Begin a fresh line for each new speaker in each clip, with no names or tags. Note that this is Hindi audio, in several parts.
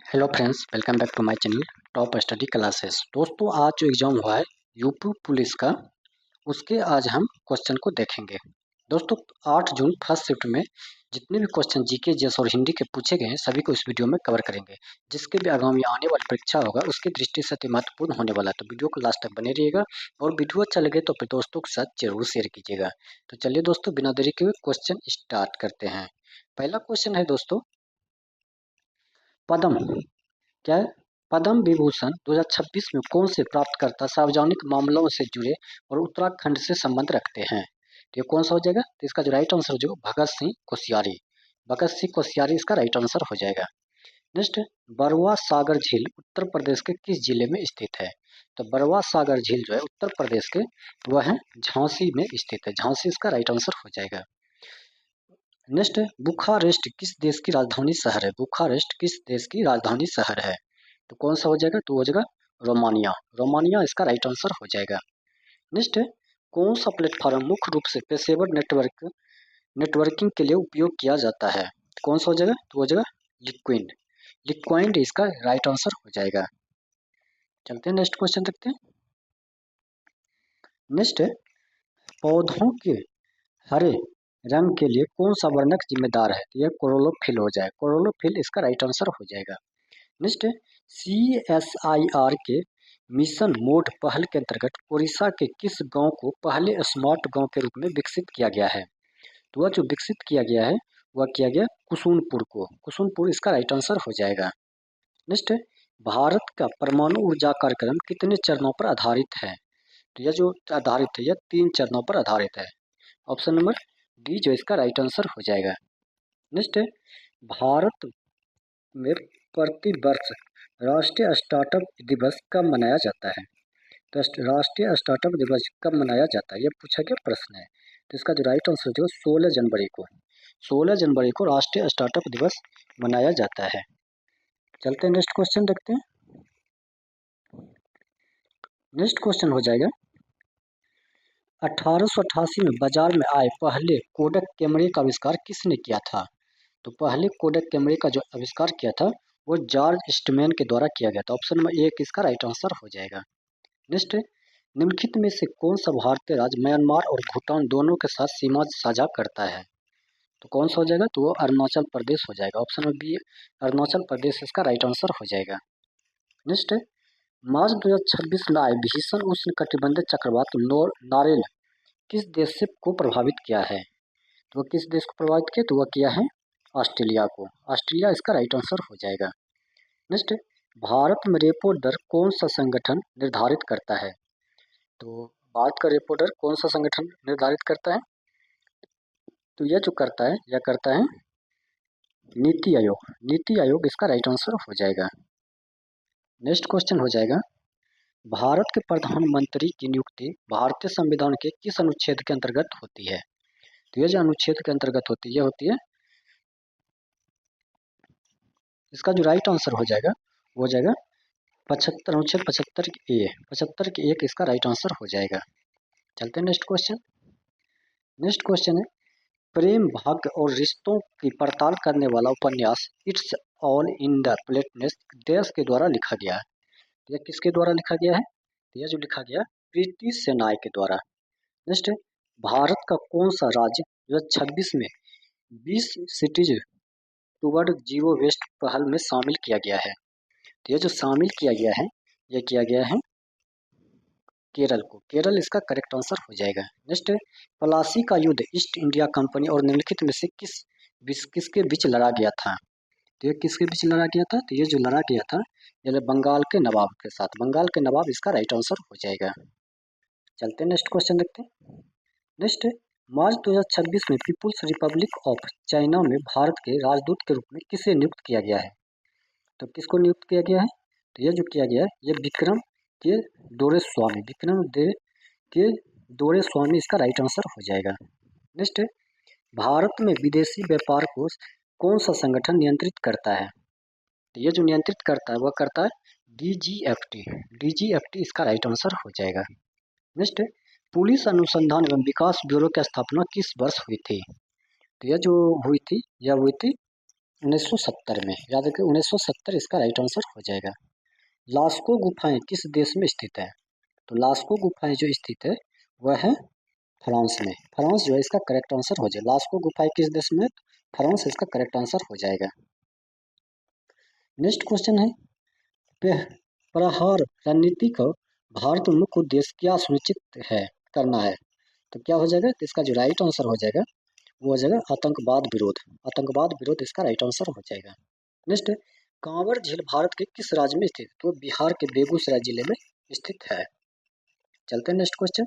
Hello friends, welcome back to my channel top study classes. दोस्तों, आज जो एग्ज़ाम हुआ है यूपी पुलिस का, उसके आज हम क्वेश्चन को देखेंगे। दोस्तों, 8 जून फर्स्ट शिफ्ट में जितने भी क्वेश्चन जीके, जीएस और हिंदी के पूछे गए हैं, सभी को इस वीडियो में कवर करेंगे। जिसके भी आगामी आने वाली परीक्षा होगा, उसकी दृष्टि से अति महत्वपूर्ण होने वाला है, तो वीडियो को लास्ट तक बने रहिएगा। और वीडियो अच्छा लगे तो अपने दोस्तों के साथ जरूर शेयर कीजिएगा। तो चलिए दोस्तों, बिना देरी के हुए क्वेश्चन स्टार्ट करते हैं। पहला क्वेश्चन है दोस्तों, पद्म क्या है? पद्म विभूषण 2026 में कौन से प्राप्तकर्ता सार्वजनिक मामलों से जुड़े और उत्तराखंड से संबंध रखते हैं? तो ये कौन सा हो जाएगा? तो इसका जो राइट आंसर हो जाएगा भगत सिंह कोश्यारी। भगत सिंह कोश्यारी इसका राइट आंसर हो जाएगा। नेक्स्ट, बरवा सागर झील उत्तर प्रदेश के किस जिले में स्थित है? तो बरवा सागर झील जो है उत्तर प्रदेश के वह है झांसी में स्थित है। झांसी इसका राइट आंसर हो जाएगा। नेक्स्ट, बुखारेस्ट किस देश की राजधानी शहर है? बुखारेस्ट किस देश की राजधानी शहर है? तो कौन सा हो जाएगा? तो हो जाएगा रोमानिया। रोमानिया इसका राइट आंसर हो जाएगा। नेक्स्ट, कौन सा प्लेटफॉर्म मुख्य रूप से पेशेवर नेटवर्किंग के लिए उपयोग किया जाता है? कौन सा हो जाएगा? तो हो जाएगा लिक्विड। लिक्विड इसका राइट आंसर हो जाएगा। चलते हैं नेक्स्ट क्वेश्चन देखते हैं। नेक्स्ट, पौधों के हरे रंग के लिए कौन सा वर्णक जिम्मेदार है? तो यह क्लोरोफिल हो जाएगा। क्लोरोफिल इसका राइट आंसर हो जाएगा। नेक्स्ट, CSIR के मिशन मोड पहल के अंतर्गत उड़ीसा के किस गांव को पहले स्मार्ट गांव के रूप में विकसित किया गया है? तो वह जो विकसित किया गया है वह किया गया कुसुमपुर को। कुसुमपुर इसका राइट आंसर हो जाएगा। नेक्स्ट, भारत का परमाणु ऊर्जा कार्यक्रम कितने चरणों पर आधारित है? तो यह जो आधारित है यह 3 चरणों पर आधारित है। ऑप्शन नंबर डी जो इसका राइट आंसर हो जाएगा। नेक्स्ट, भारत में प्रति वर्ष राष्ट्रीय स्टार्टअप दिवस कब मनाया जाता है? तो राष्ट्रीय स्टार्टअप दिवस कब मनाया जाता है, यह पूछा गया प्रश्न है। तो इसका जो राइट आंसर जो 16 जनवरी को, 16 जनवरी को राष्ट्रीय स्टार्टअप दिवस मनाया जाता है। चलते हैं नेक्स्ट क्वेश्चन देखते हैं। नेक्स्ट क्वेश्चन हो जाएगा, 1888 में बाजार में आए पहले कोडक कैमरे का आविष्कार किसने किया था? तो पहले कोडक कैमरे का जो आविष्कार किया था वो जॉर्ज ईस्टमैन के द्वारा किया गया था। ऑप्शन नंबर एक इसका राइट आंसर हो जाएगा। नेक्स्ट, निम्नलिखित में से कौन सा भारतीय राज्य म्यांमार और भूटान दोनों के साथ सीमा साझा करता है? तो कौन सा हो जाएगा? तो वो अरुणाचल प्रदेश हो जाएगा। Option number B Arunachal Pradesh इसका राइट आंसर हो जाएगा। नेक्स्ट, मार्च 2026 में आए भीषण उष्ण कटिबंधीय चक्रवात नारेल किस देश से को प्रभावित किया है? तो वह किस देश को प्रभावित किया? तो वह किया है ऑस्ट्रेलिया को। ऑस्ट्रेलिया इसका राइट आंसर हो जाएगा। नेक्स्ट, भारत में रेपो दर कौन सा संगठन निर्धारित करता है? तो भारत का रेपो दर कौन सा संगठन निर्धारित करता है? तो यह जो करता है यह करता है नीति आयोग। नीति आयोग इसका राइट आंसर हो जाएगा। नेक्स्ट क्वेश्चन हो जाएगा, भारत के प्रधानमंत्री की नियुक्ति भारतीय संविधान के किस अनुच्छेद के अंतर्गत होती है? तो यह जो अनुच्छेद के अंतर्गत होती है यह होती है, इसका जो राइट आंसर हो जाएगा वो हो जाएगा 75, अनुच्छेद 75 के ए, 75 के एक इसका राइट आंसर हो जाएगा। चलते हैं नेक्स्ट क्वेश्चन। नेक्स्ट क्वेश्चन है, प्रेम, भाग्य और रिश्तों की पड़ताल करने वाला उपन्यास इट्स ऑल इन द प्लेटनेस देश के द्वारा लिखा गया है। यह किसके द्वारा लिखा गया है? यह जो लिखा गया प्रीति सेनाय के द्वारा। नेक्स्ट, भारत का कौन सा राज्य 2026 में 20 सिटीज टुवर्ड जीरो वेस्ट पहल में शामिल किया गया है? तो यह जो शामिल किया गया है यह किया गया है केरल को। केरल इसका करेक्ट आंसर हो जाएगा। नेक्स्ट, प्लासी का युद्ध ईस्ट इंडिया कंपनी और निम्नलिखित में से किसके बीच लड़ा गया था? तो ये किसके बीच लड़ा गया था? तो ये जो लड़ा गया था ये बंगाल के नवाब के साथ। बंगाल के नवाब इसका राइट आंसर हो जाएगा। चलते हैं नेक्स्ट क्वेश्चन देखते हैं। नेक्स्ट, मार्च 2026 में पीपुल्स रिपब्लिक ऑफ चाइना में भारत के राजदूत के रूप में किसे नियुक्त किया गया है? तो किसको नियुक्त किया गया है? तो यह जो किया गया है ये विक्रम के डोरेस्वामी, विक्रम के डोरेस्वामी इसका राइट आंसर हो जाएगा। नेक्स्ट, भारत में विदेशी व्यापार को कौन सा संगठन नियंत्रित करता है? तो ये जो नियंत्रित करता है वह करता है DGFT। DGFT इसका राइट आंसर हो जाएगा। नेक्स्ट, पुलिस अनुसंधान एवं विकास ब्यूरो की स्थापना किस वर्ष हुई थी? तो यह जो हुई थी यह हुई थी 1970 में, याद रखिए 1970 इसका राइट आंसर हो जाएगा। लास्को गुफाएं किस देश में स्थित है? तो लास्को गुफाएं जो स्थित है वह है फ्रांस में। फ्रांस जो है इसका करेक्ट आंसर हो जाएगा। लास्को गुफाएं किस देश में? फ्रांस इसका करेक्ट आंसर हो जाएगा। नेक्स्ट क्वेश्चन है, प्रहार रणनीति का भारत में मुख्य उद्देश्य क्या सुनिश्चित है करना है? तो क्या हो जाएगा? तो इसका जो राइट आंसर हो जाएगा वो हो जाएगा आतंकवाद विरोध। आतंकवाद विरोध इसका राइट आंसर हो जाएगा। नेक्स्ट, कांवर झील भारत के किस राज्य में स्थित? तो बिहार के बेगूसराय जिले में स्थित है। चलते हैं नेक्स्ट क्वेश्चन।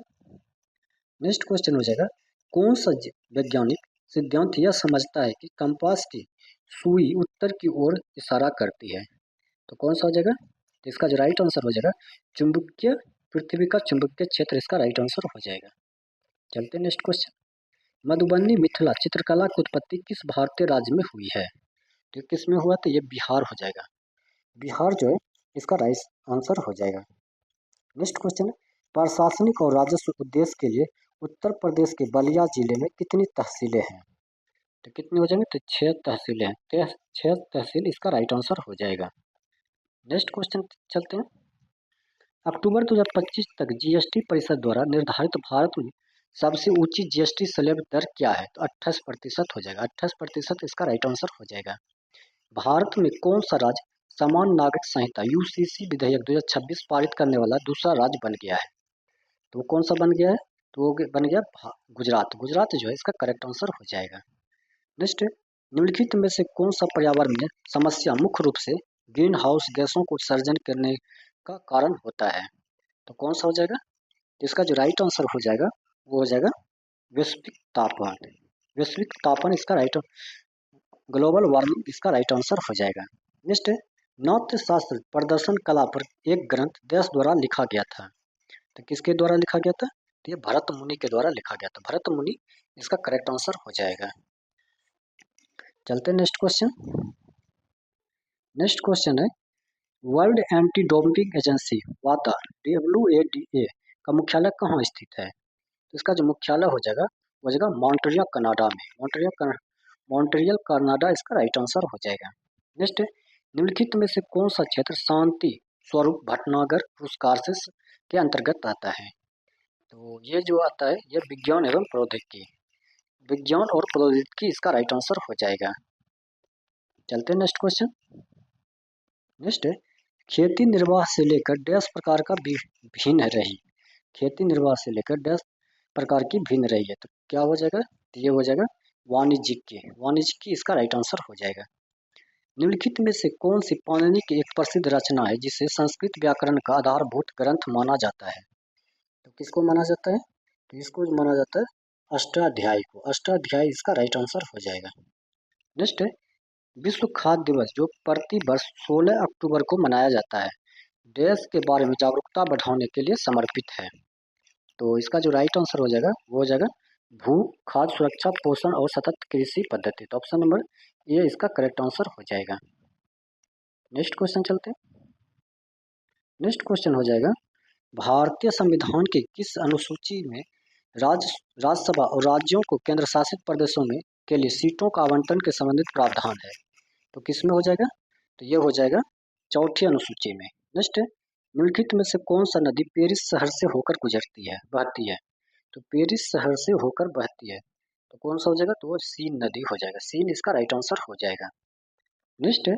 नेक्स्ट क्वेश्चन हो जाएगा, कौन सा वैज्ञानिक सिद्धांत यह समझता है कि कंपास की सुई उत्तर की ओर इशारा करती है? तो कौन सा हो जाएगा? तो इसका जो राइट आंसर हो जाएगा चुंबकीय, पृथ्वी का चुंबकीय क्षेत्र इसका राइट आंसर हो जाएगा। चलते हैं नेक्स्ट क्वेश्चन। मधुबनी मिथिला चित्रकला की उत्पत्ति किस भारतीय राज्य में हुई है? तो किस में हुआ? तो ये बिहार हो जाएगा। बिहार जो है इसका राइट आंसर हो जाएगा। नेक्स्ट क्वेश्चन है, प्रशासनिक और राजस्व उद्देश्य के लिए उत्तर प्रदेश के बलिया जिले में कितनी तहसीलें हैं? तो कितनी हो जाएंगे? तो 6 तहसीलें हैं। 6 तहसील इसका राइट आंसर हो जाएगा। नेक्स्ट क्वेश्चन चलते हैं। अक्टूबर 2025 तक जीएसटी परिषद द्वारा निर्धारित भारत में सबसे ऊंची जीएसटी स्लैब दर क्या है? तो 28% हो जाएगा। 28% इसका राइट आंसर हो जाएगा। भारत में कौन सा राज्य समान नागरिक संहिता यूसीसी विधेयक 2026 पारित करने वाला दूसरा राज्य बन गया है? तो वो कौन सा बन गया है? तो वो बन गया गुजरात। गुजरात जो है इसका करेक्ट आंसर हो जाएगा। नेक्स्ट, निम्नलिखित में से कौन सा पर्यावरणीय समस्या मुख्य रूप से ग्रीन हाउस गैसों को उत्सर्जन करने का कारण होता है? तो कौन सा हो जाएगा? इसका जो राइट आंसर हो जाएगा वो हो जाएगा वैश्विक तापमान। वैश्विक तापमान इसका राइट, ग्लोबल वार्मिंग इसका राइट आंसर हो जाएगा। नेक्स्ट, नाट्य शास्त्र प्रदर्शन कला पर एक ग्रंथ देश द्वारा लिखा गया था। तो किसके द्वारा लिखा गया था? तो ये भरत मुनि के द्वारा लिखा गया था। भरत मुनि इसका करेक्ट आंसर हो जाएगा। चलते हैं नेक्स्ट क्वेश्चन। नेक्स्ट क्वेश्चन है, वर्ल्ड एंटी डोपिंग एजेंसी वाता WADA का मुख्यालय कहाँ स्थित है? तो इसका जो मुख्यालय हो जाएगा वो हो जाएगा मॉन्ट्रियल कनाडा में। मॉन्ट्रियल कनाडा इसका राइट आंसर हो जाएगा। नेक्स्ट, निम्नलिखित में से कौन सा क्षेत्र शांति स्वरूप भटनागर पुरस्कार से के अंतर्गत आता है? तो ये जो आता है ये विज्ञान एवं प्रौद्योगिकी, विज्ञान और प्रौद्योगिकी इसका राइट आंसर हो जाएगा। चलते हैं नेक्स्ट क्वेश्चन। नेक्स्ट है, खेती निर्वाह से लेकर डैश प्रकार का भिन्न रही। खेती निर्वाह से लेकर डैश प्रकार की भिन्न रही है। तो क्या हो जाएगा? तो ये हो जाएगा वाणिज्यिक इसका राइट आंसर हो जाएगा। निम्नलिखित में से कौन सी पाणिनि की एक प्रसिद्ध रचना है जिसे संस्कृत व्याकरण का आधारभूत ग्रंथ माना जाता है? तो किसको माना जाता है? तो इसको माना जाता है अष्टाध्यायी को। अष्टाध्यायी इसका राइट आंसर हो जाएगा। नेक्स्ट है, विश्व खाद्य दिवस जो प्रति वर्ष 16 अक्टूबर को मनाया जाता है देश के बारे में जागरूकता बढ़ाने के लिए समर्पित है। तो इसका जो राइट आंसर हो जाएगा वो हो जाएगा भू खाद्य सुरक्षा पोषण और सतत कृषि पद्धति। तो ऑप्शन नंबर ए इसका करेक्ट आंसर हो जाएगा। नेक्स्ट क्वेश्चन चलते हैं। नेक्स्ट क्वेश्चन हो जाएगा, भारतीय संविधान के किस अनुसूची में राज्यसभा और राज्यों को केंद्र शासित प्रदेशों में के लिए सीटों का आवंटन के संबंधित प्रावधान है? तो किस में हो जाएगा? तो ये हो जाएगा चौथी अनुसूची में। नेक्स्ट, निम्नलिखित में से कौन सा नदी पेरिस शहर से होकर बहती है? तो पेरिस शहर से होकर बहती है। तो कौन सा हो जाएगा? तो वो सीन नदी हो जाएगा। सीन इसका राइट आंसर हो जाएगा। नेक्स्ट है,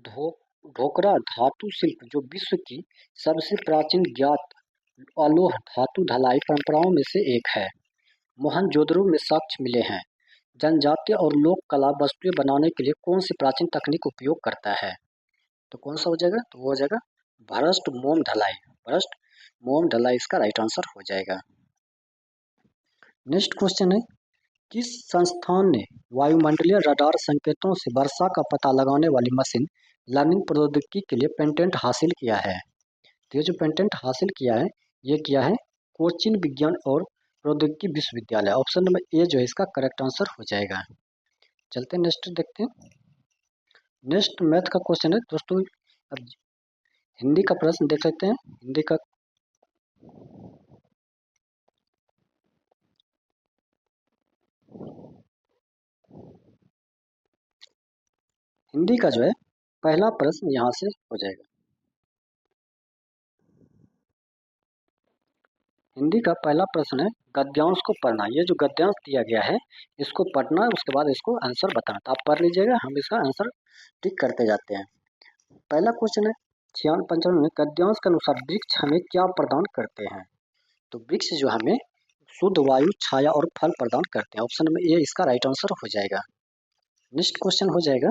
धो ढोकरा धातु शिल्प जो विश्व की सबसे प्राचीन ज्ञात अलोह धातु ढलाई परंपराओं में से एक है। मोहनजोदड़ो में साक्ष्य मिले हैं। जनजातीय और लोक कला वस्तुएं बनाने के लिए कौन सी प्राचीन तकनीक उपयोग करता है? तो कौन सा हो जाएगा? तो वो हो जाएगा भ्रष्ट मोम ढलाई। भ्रष्ट मोम ढलाई इसका राइट आंसर हो जाएगा। नेक्स्ट क्वेश्चन है, किस संस्थान ने वायुमंडलीय रडार संकेतों से वर्षा का पता लगाने वाली मशीन लर्निंग प्रौद्योगिकी के लिए पेटेंट हासिल किया है? तो ये जो पेटेंट हासिल किया है ये किया है कोचीन विज्ञान और प्रौद्योगिकी विश्वविद्यालय। ऑप्शन नंबर ए जो है इसका करेक्ट आंसर हो जाएगा। चलते हैं नेक्स्ट देखते हैं। नेक्स्ट मैथ का क्वेश्चन है दोस्तों। अब हिंदी का प्रश्न देख लेते हैं। हिंदी का हिंदी का जो है पहला प्रश्न यहाँ से हो जाएगा। हिंदी का पहला प्रश्न है गद्यांश को पढ़ना। ये जो गद्यांश दिया गया है इसको पढ़ना, उसके बाद इसको आंसर बताना। तो आप पढ़ लीजिएगा, हम इसका आंसर टिक करते जाते हैं। पहला क्वेश्चन है 96 में, गद्यांश के अनुसार वृक्ष हमें क्या प्रदान करते हैं? तो वृक्ष जो हमें शुद्ध वायु, छाया और फल प्रदान करते हैं। ऑप्शन में ए इसका राइट आंसर हो जाएगा। नेक्स्ट क्वेश्चन हो जाएगा,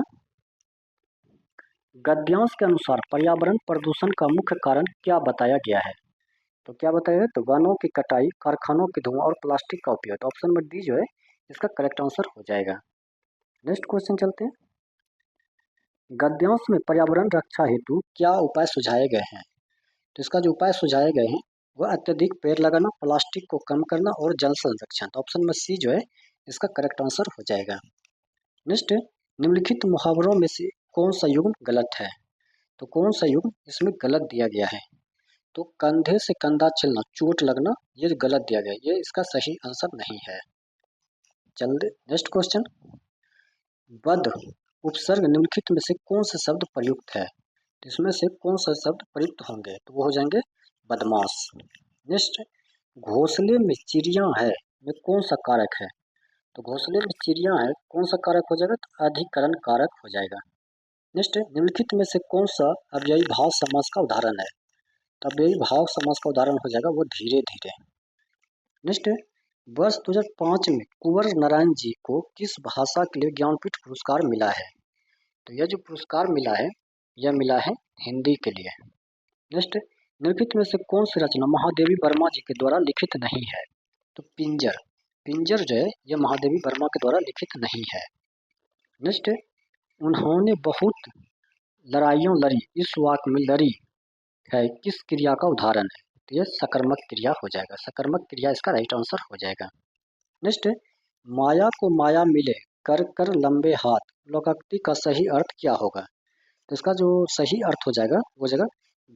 गद्यांश के अनुसार पर्यावरण प्रदूषण का मुख्य कारण क्या बताया गया है? तो क्या बताया गया? तो वनों की कटाई, कारखानों के धुआं और प्लास्टिक का उपयोग। तो ऑप्शन नंबर डी जो है इसका करेक्ट आंसर हो जाएगा। नेक्स्ट क्वेश्चन चलते हैं, गद्यांश में पर्यावरण रक्षा हेतु क्या उपाय सुझाए गए हैं? तो इसका जो उपाय सुझाए गए हैं वह अत्यधिक पेड़ लगाना, प्लास्टिक को कम करना और जल संरक्षण। तो ऑप्शन नंबर सी जो है इसका करेक्ट आंसर हो जाएगा। नेक्स्ट, निम्नलिखित मुहावरों में से कौन सा युग्म गलत है? तो कौन सा युग्म इसमें गलत दिया गया है? तो कंधे से कंधा छिलना, चोट लगना, ये गलत दिया गया है, ये इसका सही आंसर नहीं है। चलिए नेक्स्ट क्वेश्चन, बद उपसर्ग निम्नलिखित में से कौन से शब्द प्रयुक्त है? तो इसमें से कौन सा शब्द प्रयुक्त होंगे? तो वो हो जाएंगे बदमाश। नेक्स्ट, घोंसले में चिड़िया है में कौन सा कारक है? तो घोंसले में चिड़िया है कौन सा कारक हो जाएगा? तो अधिकरण कारक हो जाएगा। नेक्स्ट, निम्नलिखित में से कौन सा अव्ययी भाव समास का उदाहरण है? तो अव्ययी भाव समास का उदाहरण हो जाएगा वो धीरे धीरे। नेक्स्ट, वर्ष 2005 में कुंवर नारायण जी को किस भाषा के लिए ज्ञानपीठ पुरस्कार मिला है? तो यह जो पुरस्कार मिला है यह मिला है हिंदी के लिए। नेक्स्ट, निम्नलिखित में से कौन सी रचना महादेवी वर्मा जी के द्वारा लिखित नहीं है? तो पिंजर। पिंजर जो है यह महादेवी वर्मा के द्वारा लिखित नहीं है। नेक्स्ट, उन्होंने बहुत लड़ाइयों लड़ी, इस वाक्य में लड़ी है किस क्रिया का उदाहरण है? तो यह सकर्मक क्रिया हो जाएगा। सकर्मक क्रिया इसका राइट आंसर हो जाएगा। नेक्स्ट, माया को माया मिले कर कर लंबे हाथ, लोकोक्ति का सही अर्थ क्या होगा? तो इसका जो सही अर्थ हो जाएगा वो जगह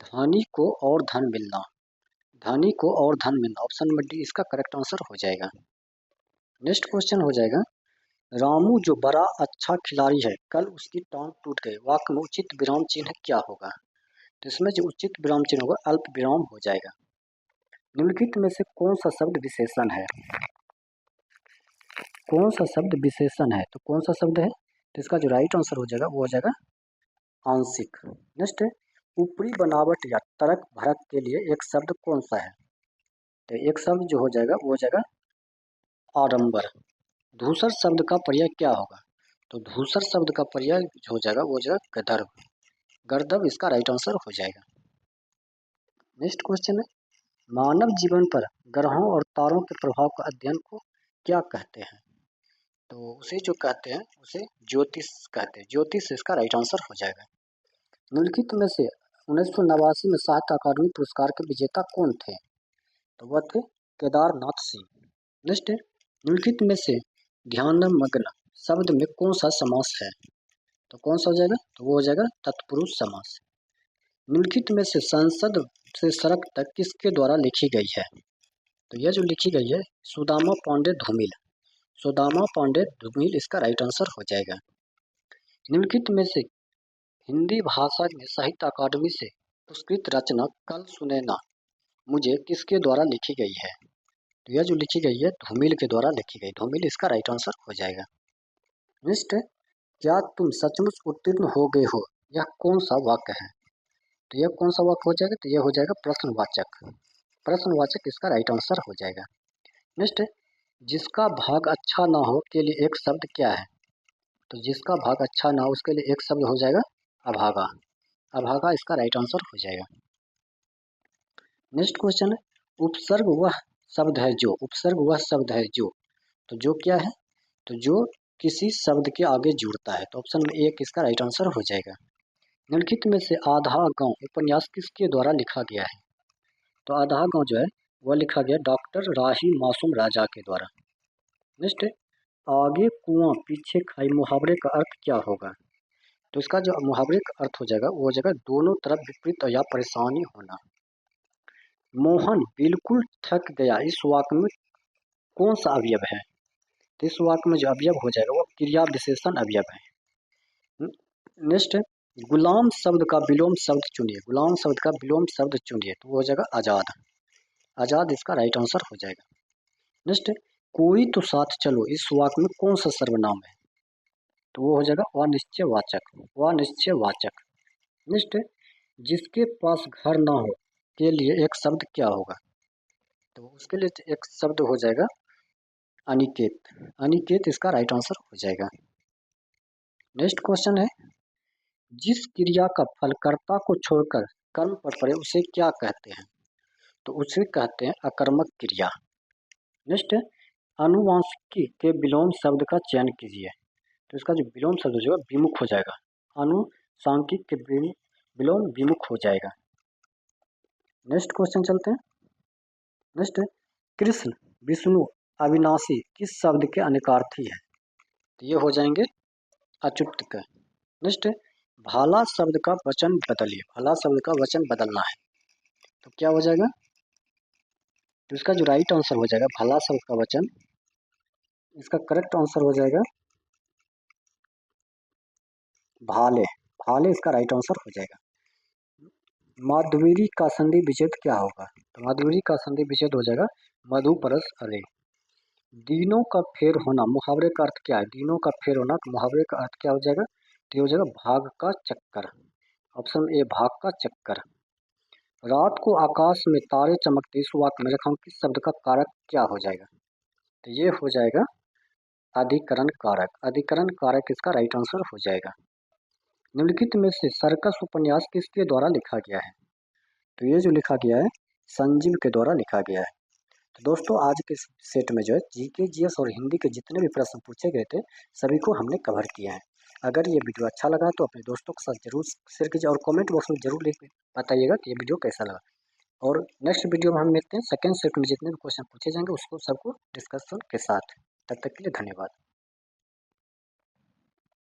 धनी को और धन मिलना। धनी को और धन मिलना, ऑप्शन नंबर डी इसका करेक्ट आंसर हो जाएगा। नेक्स्ट क्वेश्चन हो जाएगा, रामू जो बड़ा अच्छा खिलाड़ी है, कल उसकी टांग टूट गई, वाक्य में उचित विराम चिन्ह क्या होगा? तो इसमें जो उचित विराम चिन्ह होगा अल्प विराम हो जाएगा। निम्नलिखित में से कौन सा शब्द विशेषण है? कौन सा शब्द विशेषण है? तो कौन सा शब्द है? तो इसका जो राइट आंसर हो जाएगा वो हो जाएगा आंशिक। नेक्स्ट, ऊपरी बनावट या तर्क भरक के लिए एक शब्द कौन सा है? तो एक शब्द जो हो जाएगा वो हो जाएगा आडंबर। धूसर शब्द का पर्याय क्या होगा? तो धूसर शब्द का पर्याय जो हो जाएगा वो हो जाएगा गंधर्व। गर्दभ इसका राइट आंसर हो जाएगा। नेक्स्ट क्वेश्चन है, मानव जीवन पर ग्रहों और तारों के प्रभाव का अध्ययन को क्या कहते हैं? तो उसे जो कहते हैं उसे ज्योतिष कहते हैं। ज्योतिष इसका राइट आंसर हो जाएगा। निम्नलिखित में से 1989 में साहित्य अकादमी पुरस्कार के विजेता कौन थे? तो वह थे केदारनाथ सिंह। नेक्स्ट, निम्नलिखित में से ध्यानमग्न शब्द में कौन सा समास है? तो कौन सा हो जाएगा? तो वो हो जाएगा तत्पुरुष समास। निम्नलिखित में से संसद से सड़क तक किसके द्वारा लिखी गई है? तो यह जो लिखी गई है सुदामा पांडे धूमिल। सुदामा पांडे धूमिल इसका राइट आंसर हो जाएगा। निम्नलिखित में से हिंदी भाषा में साहित्य अकादमी से पुरस्कृत रचना कल सुने ना मुझे किसके द्वारा लिखी गई है? तो यह जो लिखी गई है धूमिल के द्वारा लिखी गई। धूमिल इसका राइट आंसर हो जाएगा। नेक्स्ट, क्या तुम सचमुच उत्तीर्ण हो गए हो, यह कौन सा वाक्य है? तो यह कौन सा वाक्य हो जाएगा? तो यह हो जाएगा प्रश्नवाचक। प्रश्नवाचक इसका राइट आंसर हो जाएगा। नेक्स्ट, जिसका भाग अच्छा ना हो के लिए एक शब्द क्या है? तो जिसका भाग अच्छा ना हो उसके लिए एक शब्द हो जाएगा अभागा। अभागा इसका राइट आंसर हो जाएगा। नेक्स्ट क्वेश्चन है, उपसर्ग वह शब्द है जो, उपसर्ग वह शब्द है जो, तो जो क्या है? तो जो किसी शब्द के आगे जुड़ता है। तो ऑप्शन में एक इसका राइट आंसर हो जाएगा। निम्नलिखित में से आधा गांव उपन्यास किसके द्वारा लिखा गया है? तो आधा गांव जो है वह लिखा गया डॉक्टर राही मासूम राजा के द्वारा। नेक्स्ट, आगे कुआं पीछे खाई मुहावरे का अर्थ क्या होगा? तो इसका जो मुहावरे का अर्थ हो जाएगा वो हो जाएगा दोनों तरफ विपरीत या परेशानी होना। मोहन बिल्कुल थक गया, इस वाक्य में कौन सा अवयव है? तो इस वाक्य में जो अवयव हो जाएगा वो क्रिया विशेषण अवयव है। नेक्स्ट, गुलाम शब्द का विलोम शब्द चुनिए। गुलाम शब्द का विलोम शब्द चुनिए तो वो हो जाएगा आज़ाद। आज़ाद इसका राइट आंसर हो जाएगा। नेक्स्ट, कोई तो साथ चलो, इस वाक्य में कौन सा सर्वनाम है? तो वो हो जाएगा अनिश्चयवाचक। अनिश्चयवाचक। नेक्स्ट, जिसके पास घर ना हो के लिए एक शब्द क्या होगा? तो उसके लिए एक शब्द हो जाएगा अनिकेत। अनिकेत इसका राइट आंसर हो जाएगा। नेक्स्ट क्वेश्चन है, जिस क्रिया का फल कर्ता को छोड़कर कर्म पर पड़े उसे क्या कहते हैं? तो उसे कहते हैं अकर्मक क्रिया। नेक्स्ट, अनुवांशिकी के विलोम शब्द का चयन कीजिए। तो इसका जो विलोम शब्द जो है विमुख हो जाएगा। अनुसांख्यिक के विलोम विमुख हो जाएगा। नेक्स्ट क्वेश्चन चलते हैं। नेक्स्ट, कृष्ण विष्णु अविनाशी किस शब्द के अनेकार्थी है? तो ये हो जाएंगे अच्युत का। नेक्स्ट, भाला शब्द का वचन बदलिए। भाला शब्द का वचन बदलना है तो क्या हो जाएगा? तो इसका जो राइट आंसर हो जाएगा भाला शब्द का वचन, इसका करेक्ट आंसर हो जाएगा भाले। भाले इसका राइट आंसर हो जाएगा। माधुरी का संधि विच्छेद क्या होगा? तो माधुरी का संधि विच्छेद हो जाएगा मधु परस अरे। दिनों का फेर होना मुहावरे का अर्थ क्या है? दिनों का फेर होना मुहावरे का अर्थ क्या हो जाएगा? तो ये हो जाएगा भाग का चक्कर। ऑप्शन ए भाग का चक्कर। रात को आकाश में तारे चमकते, इस वाक्य में रेखांकित शब्द का कारक क्या हो जाएगा? तो ये हो जाएगा अधिकरण कारक। अधिकरण कारक इसका राइट आंसर हो जाएगा। निम्नलिखित में से सर्कस उपन्यास किसके द्वारा लिखा गया है? तो ये जो लिखा गया है संजीव के द्वारा लिखा गया है। तो दोस्तों आज के सेट में जो है जीके जीएस और हिंदी के जितने भी प्रश्न पूछे गए थे सभी को हमने कवर किया है। अगर ये वीडियो अच्छा लगा तो अपने दोस्तों के साथ जरूर शेयर कीजिए और कमेंट बॉक्स में जरूर लिख बताइएगा कि ये वीडियो कैसा लगा। और नेक्स्ट वीडियो में हम मिलते हैं सेकंड सेट में जितने भी क्वेश्चन पूछे जाएंगे उसको सबको डिस्कशन के साथ। तब तक के लिए धन्यवाद।